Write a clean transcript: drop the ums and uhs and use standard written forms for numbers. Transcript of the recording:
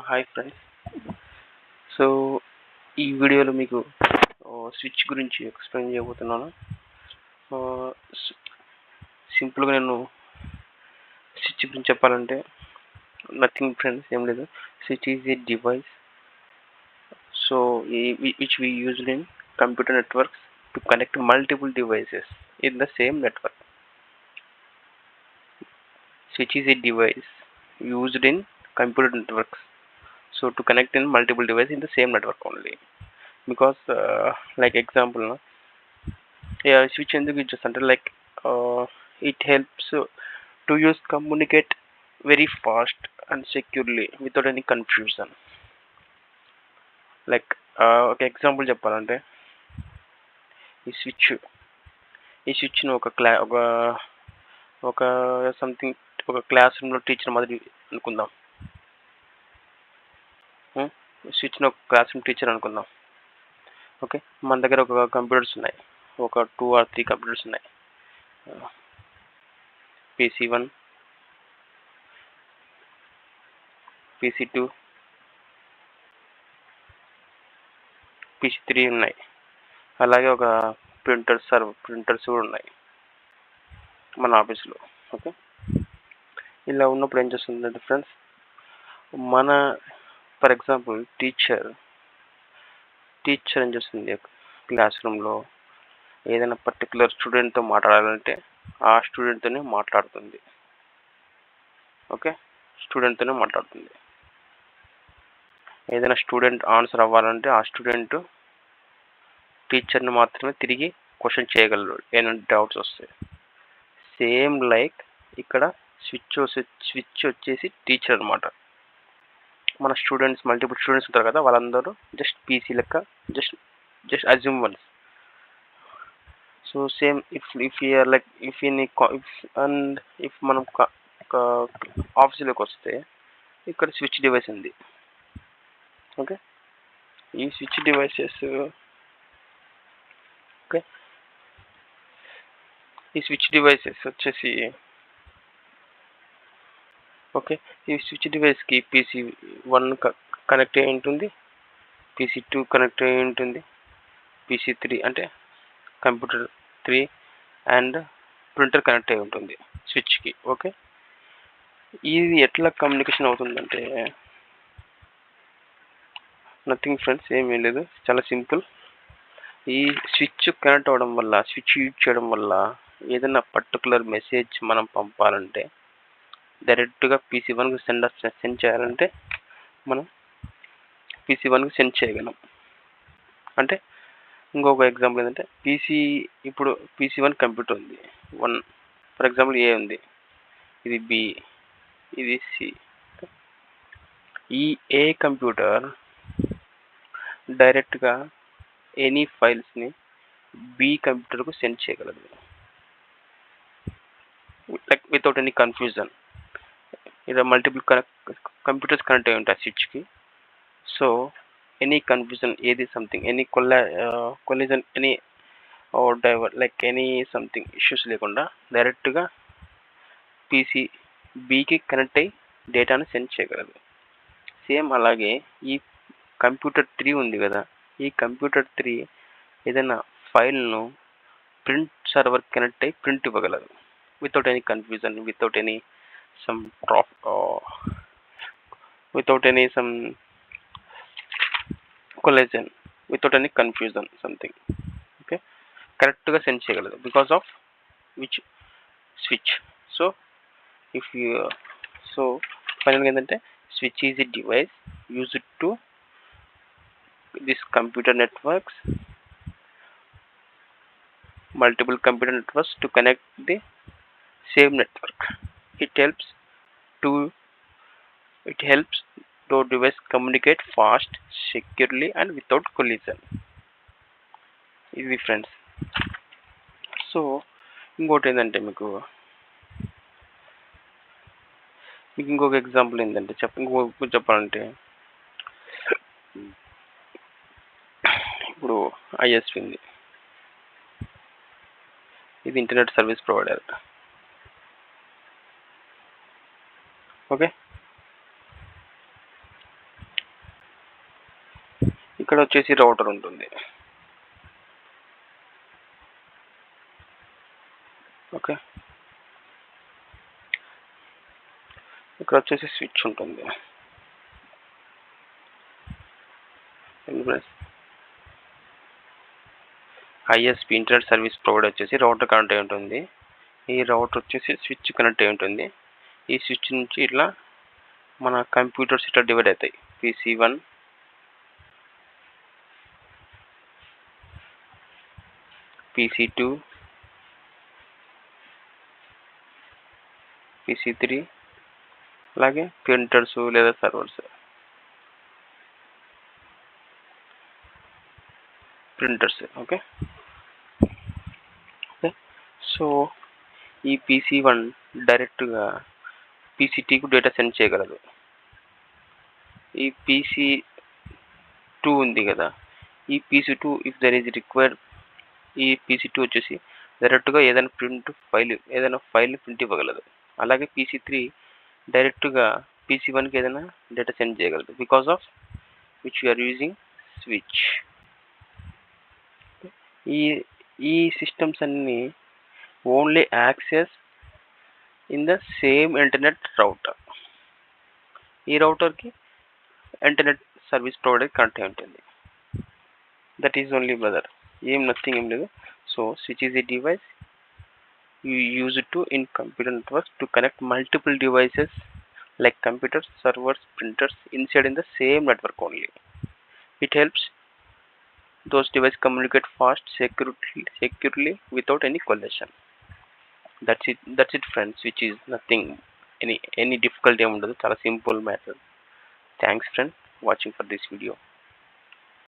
Hi friends. So ఈ వీడియోలో మీకు స్విచ్ గురించి ఎక్స్ప్లెయిన్ చేయబోతున్నాను. సింపుల్గా నేను స్విచ్ గురించి చెప్పాలంటే నథింగ్ ఫ్రెండ్స్, ఏం లేదు. Switch is a device which we use in computer networks to connect multiple devices in the same network. Switch is a device used in computer networks, so to connect in multiple devices in the same network only. Because like example, switch ఎందుకు use చేస్తా అంటే it helps to use communicate very fast and securely without any confusion. Like ఒక example చెప్పాలంటే ఈ స్విచ్ను ఒక something ఒక class రూమ్లో టీచర్ మాదిరి అనుకుందాం. స్విచ్ను ఒక క్లాస్ రూమ్ టీచర్ అనుకుందాం. ఓకే, మన దగ్గర ఒక కంప్యూటర్స్ ఉన్నాయి, ఒక 2 or 3 కంప్యూటర్స్ ఉన్నాయి. PC1, PC2, PC3 ఉన్నాయి. అలాగే ఒక ప్రింటర్స్ కూడా ఉన్నాయి మన ఆఫీస్లో. ఓకే, ఇలా ఉన్నప్పుడు ఏం చేస్తుందంటే ఫ్రెండ్స్, మన ఫర్ ఎగ్జాంపుల్ టీచర్ ఏం చేస్తుంది, క్లాస్ రూమ్లో ఏదైనా పర్టికులర్ స్టూడెంట్తో మాట్లాడాలంటే ఆ స్టూడెంట్తోనే మాట్లాడుతుంది. ఓకే, స్టూడెంట్తోనే మాట్లాడుతుంది. ఏదైనా స్టూడెంట్ ఆన్సర్ అవ్వాలంటే ఆ స్టూడెంట్ టీచర్ని మాత్రమే తిరిగి క్వశ్చన్ చేయగలరు ఏమైనా డౌట్స్ వస్తే. సేమ్ లైక్ ఇక్కడ స్విచ్ వచ్చేసి టీచర్ అనమాట. మన స్టూడెంట్స్ మల్టిపుల్ స్టూడెంట్స్ ఉంటారు కదా, వాళ్ళందరూ జస్ట్ పీసీ లెక్క, just assume once. So same if మనం ఒక ఆఫీస్లోకి వస్తే ఇక్కడ స్విచ్ డివైస్ ఉంది. ఓకే, ఈ స్విచ్ డివైసెస్ వచ్చేసి ఓకే, ఈ స్విచ్ డివైస్కి PC1 కనెక్ట్ అయి ఉంటుంది, PC2 కనెక్ట్ అయి ఉంటుంది, PC3 అంటే కంప్యూటర్ 3 అండ్ ప్రింటర్ కనెక్ట్ అయి ఉంటుంది స్విచ్కి. ఓకే, ఇది ఎట్లా కమ్యూనికేషన్ అవుతుందంటే నథింగ్ ఫ్రెండ్స్, ఏమీ లేదు, చాలా సింపుల్. ఈ స్విచ్ కనెక్ట్ అవ్వడం వల్ల, స్విచ్ యూజ్ చేయడం వల్ల ఏదైనా పర్టికులర్ మెసేజ్ మనం పంపాలంటే డైరెక్ట్గా PC1కి సెండ్ చేయాలంటే మనం PC1కి సెండ్ చేయగలం. అంటే ఇంకొక ఎగ్జాంపుల్ ఏంటంటే ఇప్పుడు PC1 కంప్యూటర్ ఉంది, 1 ఫర్ ఎగ్జాంపుల్ A ఉంది, ఇది B, ఇది C. ఈ A కంప్యూటర్ డైరెక్ట్గా ఎనీ ఫైల్స్ని B కంప్యూటర్కు సెండ్ చేయగలదు, లైక్ వితౌట్ ఎనీ కన్ఫ్యూజన్. ఇలా మల్టిపుల్ కంప్యూటర్స్ కనెక్ట్ అయి ఉంటాయి స్విచ్కి. సో ఎనీ కన్ఫ్యూజన్, ఏది something any collision, any like any something issues లేకుండా డైరెక్ట్గా Bకి కనెక్ట్ అయ్యి డేటాను సెండ్ చేయగలదు. సేమ్ అలాగే ఈ కంప్యూటర్ 3 ఉంది కదా, ఈ కంప్యూటర్ 3 ఏదైనా ఫైల్ను ప్రింట్ సర్వర్ కనెక్ట్ అయ్యి ప్రింట్ ఇవ్వగలదు without any confusion, without any collision, without any confusion something. Okay, కరెక్ట్గా సెండ్ చేయగలదు because of which switch. So ఫైనల్గా ఏంటంటే switch is a device used to this computer networks, multiple computer networks to connect the same network. It helps the device communicate fast, securely and without collision. ఇది friends. So ఇంకోటి ఏంటంటే మీకు ఇంకొక example ఏంటంటే చెప్పాలంటే ఇప్పుడు ISP ఉంది, ఇది ఇంటర్నెట్ సర్వీస్ ప్రొవైడర్. ఓకే, ఇక్కడ వచ్చేసి రౌటర్ ఉంటుంది. ఓకే, ఇక్కడ వచ్చేసి స్విచ్ ఉంటుంది. ఐఎస్పి ఇంటర్నెట్ సర్వీస్ ప్రొవైడర్ వచ్చేసి రౌటర్ కనెక్ట్ అయి ఉంటుంది. ఈ రౌటర్ వచ్చేసి స్విచ్ కనెక్ట్ అయి ఉంటుంది. ఈ స్విచ్ నుంచి ఇట్లా మన కంప్యూటర్స్ ఇట్లా డివైడ్ అవుతాయి. PC1, PC2, PC3, అలాగే ప్రింటర్స్ లేదా సర్వర్స్. ఓకే, సో ఈ PC1 డైరెక్ట్గా PC2కు డేటా సెండ్ చేయగలదు. ఈ PC2 ఉంది కదా, ఈ PC2 if there is required, ఈ PC2 వచ్చేసి డైరెక్ట్గా ఏదైనా ఫైల్ ప్రింట్ ఇవ్వగలదు. అలాగే PC3 డైరెక్ట్గా PC1కి ఏదైనా డేటా సెండ్ చేయగలదు, because of which you're using switch. ఈ సిస్టమ్స్ అన్నీ only access in the same internet router. ఈ రౌటర్కి ఇంటర్నెట్ సర్వీస్ ప్రొవైడర్ కనెక్ట్ అయి ఉంటుంది. That is only brother, nothing ఏం లేదు. So switch is a device you use it in computer networks to connect multiple devices like computers, servers, printers inside in the same network only. It helps those devices communicate fast, securely without any collision. That's it friends, which is nothing any difficulty. Chala simple matter. Thanks friend watching for this video.